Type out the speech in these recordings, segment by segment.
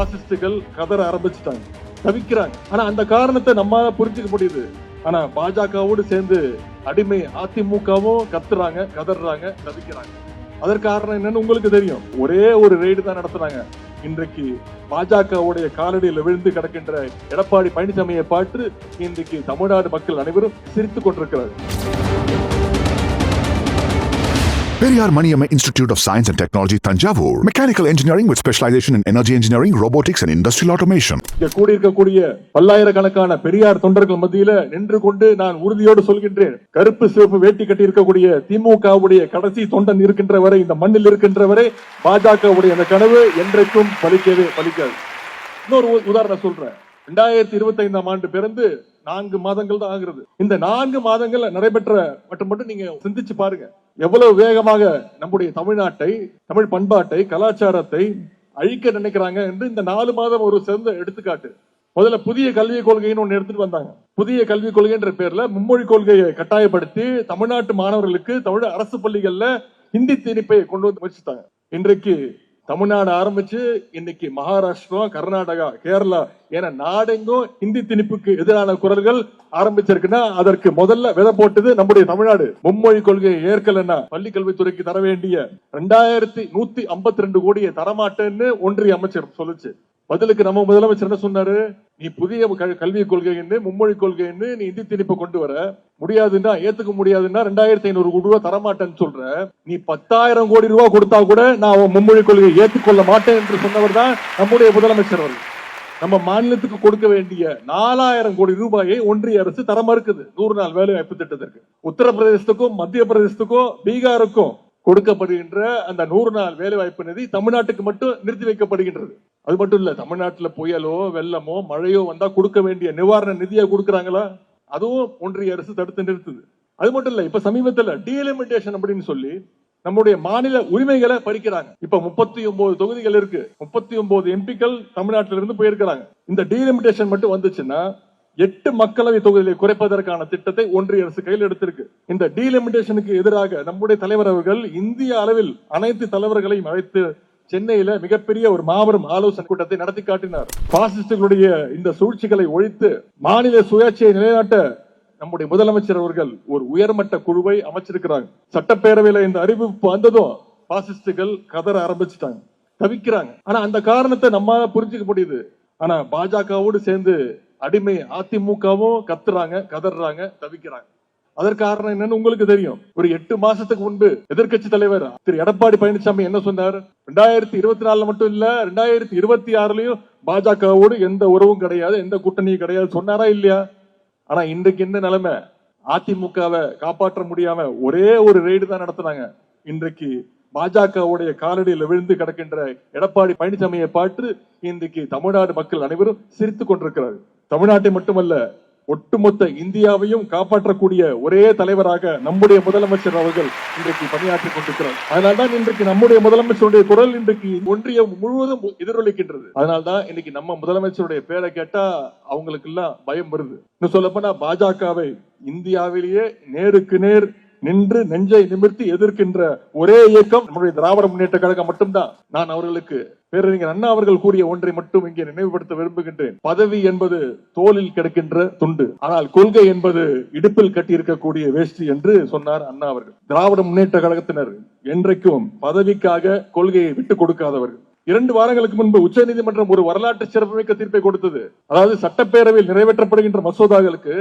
பாசிஸ்டுகள் கதற ஆரம்பிச்சுட்டாங்க, தவிக்கிறாங்க. ஆனா அந்த காரணத்தை நம்மால புரிஞ்சுக்க முடியுது. ஆனா பாஜகவோடு சேர்ந்து அடிமை அதிமுகவும் கத்துறாங்க, கதறாங்க, தவிக்கிறாங்க. அதற்கு காரணம் என்னன்னு உங்களுக்கு தெரியும். ஒரே ஒரு ரெய்டு தான் நடத்துனாங்க. இன்றைக்கு பாஜகவுடைய காலடியில் விழுந்து கிடக்கின்ற எடப்பாடி பழனிசாமியை பார்த்து இன்றைக்கு தமிழ்நாடு மக்கள் அனைவரும் சிரித்துக் கொண்டிருக்கிறார். Periyar Maniyamma Institute of Science and Technology, Tanjavur. Mechanical engineering with specialization in energy engineering, robotics and industrial automation. இங்க கூடியிருக்கக்கூடிய பல்லாயிரக்கணக்கான பெரியார் தொண்டர்கள் மத்தியில நின்று கொண்டு நான் உறுதியோடு சொல்கின்றேன், கருப்பு சிவப்பு வேட்டி கட்டி இருக்கக்கூடிய திமுகவுடைய கடைசி தொண்டன் இருக்கின்ற வரை, இந்த மண்ணில் இருக்கின்ற வரை பாஜகவுடைய அந்த கனவு என்றைக்கும் பலிக்கவே பலிக்காது. இன்னொரு உதாரணம் சொல்றேன். 2025ஆம் ஆண்டு பிறந்து 4 மாதங்கள் தான் ஆகிறது. இந்த 4 மாதங்கள் நடைபெற்ற மட்டும் நீங்க சிந்திச்சு பாருங்க. எவ்வளவு வேகமாக நம்முடைய தமிழ்நாட்டை, தமிழ் பண்பாட்டை, கலாச்சாரத்தை அழிக்க நினைக்கிறாங்க என்று இந்த 4 மாதம் ஒரு சிறந்த எடுத்துக்காட்டு. முதல்ல புதிய கல்விக் கொள்கைன்னு ஒண்ணு எடுத்துட்டு வந்தாங்க. புதிய கல்விக் கொள்கை என்ற பேர்ல மும்மொழி கொள்கையை கட்டாயப்படுத்தி தமிழ்நாட்டு மாணவர்களுக்கு தமிழ் அரசு பள்ளிகள்ல ஹிந்தி திணிப்பை கொண்டு வந்து வச்சுட்டாங்க. இன்றைக்கு தமிழ்நாடு ஆரம்பிச்சு இன்னைக்கு மகாராஷ்டிரா, கர்நாடகா, கேரளா என நாடெங்கும் ஹிந்தி திணிப்புக்கு எதிரான குரல்கள் ஆரம்பிச்சிருக்குன்னா அதற்கு முதல்ல விதை போட்டது நம்முடைய தமிழ்நாடு. மும்மொழி கொள்கையை ஏற்கலன்னா பள்ளி கல்வித்துறைக்கு தர வேண்டிய 2152 கோடியை தரமாட்டேன்னு ஒன்றிய அமைச்சர் சொல்லுச்சு. பதிலுக்கு நம்ம முதலமைச்சர் என்ன சொன்னாரு, நீ புதிய கல்விக் கொள்கைன்னு மும்மொழி கொள்கைன்னு நீ இந்தி திணிப்பை கொண்டு வர முடியாதுன்னா, ஏத்துக்க முடியாதுன்னா 2500 கோடி ரூபாய் தரமாட்டேன்னு சொல்ற, நீ 10,000 கோடி ரூபாய் கொடுத்தா கூட நான் மும்மொழி கொள்கையை ஏற்றுக்கொள்ள மாட்டேன் என்று சொன்னவர் தான் நம்முடைய முதலமைச்சர் அவர்கள். நம்ம மாநிலத்துக்கு கொடுக்க வேண்டிய 4000 கோடி ரூபாயை ஒன்றிய அரசு தர மறுக்குது 100 நாள் வேலை வாய்ப்பு திட்டத்திற்கு. உத்தரப்பிரதேசத்துக்கும் மத்திய பிரதேசத்துக்கும் பீகாருக்கும் கொடுக்கப்படுகின்ற அந்த 100 நாள் வேலை வாய்ப்பு நிதி தமிழ்நாட்டுக்கு மட்டும் நிறுத்தி வைக்கப்படுகின்றது. அது மட்டும் இல்ல, தமிழ்நாட்டுல புயலோ வெள்ளமோ மழையோ வந்தா கொடுக்க வேண்டிய நிவாரண நிதியை கொடுக்கறாங்களா, அதுவும் ஒன்றிய அரசு தடுத்து நிறுத்துது. அது மட்டும் இல்ல, இப்ப சமீபத்துல டீலிமிட்டேஷன் அப்படின்னு சொல்லி நம்முடைய மாநில உரிமைகளை பறிக்கிறாங்க. இப்ப 39 தொகுதிகள் இருக்கு, 39 எம்பிக்கள் தமிழ்நாட்டில இருந்து போயிருக்கிறாங்க. இந்த டீலிமிட்டேஷன் மட்டும் வந்துச்சுன்னா 8 மக்களவை தொகுதிகளை குறைப்பதற்கான திட்டத்தை ஒன்றிய அரசு கையில் எடுத்திருக்கு. இந்த டீலிமிட்டேஷனுக்கு எதிராக நம்முடைய தலைவர் அவர்கள் இந்திய அளவில் அனைத்து தலைவர்களையும் அழைத்து சென்னையில மிகப்பெரிய ஒரு மாபெரும் ஆலோசனை கூட்டத்தை நடத்தி காட்டினார். பாசிஸ்டுகளுடைய இந்த சூழ்ச்சிகளை ஒழித்து மாநில சுயாட்சியை நிலைநாட்ட நம்முடைய முதலமைச்சர் அவர்கள் ஒரு உயர்மட்ட குழுவை அமைச்சிருக்கிறாங்க. சட்டப்பேரவையில இந்த அறிவிப்பு வந்ததும் பாசிஸ்டுகள் கதற ஆரம்பிச்சுட்டாங்க, தவிக்கிறாங்க. ஆனா அந்த காரணத்தை நம்மால புரிஞ்சுக்க முடியுது. ஆனா பாஜகவோடு சேர்ந்து அடிமை அதிமுகவும் கத்துறாங்க, கதறாங்க, தவிக்கிறாங்க. அதற்கு காரணம் என்னன்னு உங்களுக்கு தெரியும். ஒரு 8 மாசத்துக்கு முன்பு எதிர்க்கட்சி தலைவர் திரு எடப்பாடி பழனிசாமி என்ன சொன்னார், 2024 மட்டும் இல்ல 2026லயும் பாஜகவோடு எந்த உறவும் கிடையாது, எந்த கூட்டணியும் கிடையாது சொன்னாரா இல்லையா? ஆனா இன்றைக்கு என்ன நிலைமை, அதிமுகவை காப்பாற்ற முடியாம ஒரே ஒரு ரெய்டு தான் நடத்தினாங்க. இன்றைக்கு பாஜகவுடைய காலடியில் விழுந்து கிடக்கின்ற எடப்பாடி பழனிசாமியை பார்த்து இன்றைக்கு தமிழ்நாடு மக்கள் அனைவரும் சிரித்துக் கொண்டிருக்கிறார்கள். தமிழ்நாட்டை மட்டுமல்ல, ஒட்டுமொத்த இந்தியாவையும் காப்பாற்றக்கூடிய ஒரே தலைவராக நம்முடைய முதலமைச்சர் அவர்கள் இன்றைக்கு பணியாற்றிக் கொண்டிருக்கிறார். அதனால்தான் இன்றைக்கு நம்முடைய முதலமைச்சருடைய குரல் இன்றைக்கு ஒன்றியம் முழுவதும் எதிரொலிக்கின்றது. அதனால்தான் இன்னைக்கு நம்ம முதலமைச்சருடைய பேரை கேட்டா அவங்களுக்கு எல்லாம் பயம் வருது. இன்னும் சொல்ல போனா பாஜகவை இந்தியாவிலேயே நேருக்கு நேர் நின்று நெஞ்சை நிமிர்த்தி எதிர்க்கின்ற ஒரே இயக்கம் நம்முடைய திராவிட முன்னேற்ற கழகம் மட்டும்தான். நான் அவர்களுக்கு பேரறிஞர் அண்ணா அவர்கள் கூறிய ஒன்றை மட்டும் இங்கே நினைவுபடுத்த விரும்புகின்றேன். பதவி என்பது தோளில் கிடக்கின்ற துண்டு, ஆனால் கொள்கை என்பது இடுப்பில் கட்டி இருக்கக்கூடிய வேஷ்டி என்று சொன்னார் அண்ணா அவர்கள். திராவிட முன்னேற்ற கழகத்தினர் என்றைக்கும் பதவிக்காக கொள்கையை விட்டுக் கொடுக்காதவர்கள். 2 வாரங்களுக்கு முன்பு உச்சநீதிமன்றம் ஒரு வரலாற்று சிறப்புமிக்க தீர்ப்பை கொடுத்தது. அதாவது சட்டப்பேரவையில் நிறைவேற்றப்படுகின்ற மசோதாக்களுக்கு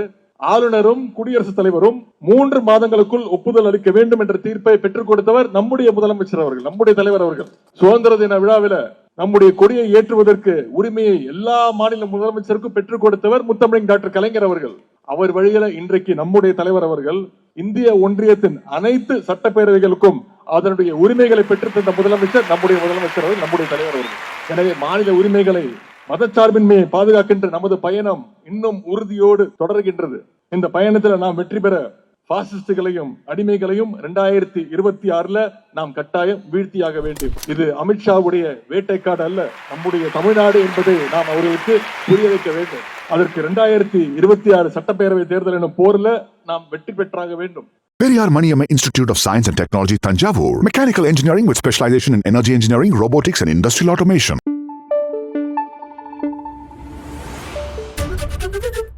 ஆளுநரும் குடியரசுத் தலைவரும் 3 மாதங்களுக்குள் ஒப்புதல் அளிக்க வேண்டும் என்ற தீர்ப்பை பெற்றுக் கொடுத்தவர் நம்முடைய முதலமைச்சர் அவர்கள், நம்முடைய தலைவர் அவர்கள். சுதந்திர தின விழாவில நம்முடைய கொடியை ஏற்றுவதற்கு உரிமையை எல்லா மாநில முதலமைச்சருக்கும் பெற்றுக் கொடுத்தவர் முத்தமிழ் டாக்டர் கலைஞர் அவர்கள். அவர் வழியில இன்றைக்கு நம்முடைய தலைவர் அவர்கள் இந்திய ஒன்றியத்தின் அனைத்து சட்டப்பேரவைகளுக்கும் அதனுடைய உரிமைகளை பெற்று தந்த முதலமைச்சர் நம்முடைய முதலமைச்சர் அவர்கள், நம்முடைய தலைவர் அவர்கள். எனவே மாநில உரிமைகளை, மதச்சார்பின்மையை பாதுகாக்கின்ற நமது பயணம் இன்னும் உறுதியோடு தொடர்கின்றது. இந்த பயணத்தில் நாம் வெற்றி பெற பாசிஸ்டுகளையும் அடிமைகளையும் 2026 நாம் கட்டாயம் வீழ்த்தியாக வேண்டும். இது அமித்ஷாவுடைய வேட்டைக்காடு அல்ல, நம்முடைய தமிழ்நாடு என்பதை நாம் அவர்களுக்கு புரிய வைக்க வேண்டும். அதற்கு 2026 சட்டப்பேரவை தேர்தல் எனும் போர்ல நாம் வெற்றி பெற்றாக வேண்டும். Periyar Maniyamma Institute of Science and Technology, Tanjavur. Mechanical engineering with specialization in energy engineering, robotics and industrial automation. Thank you.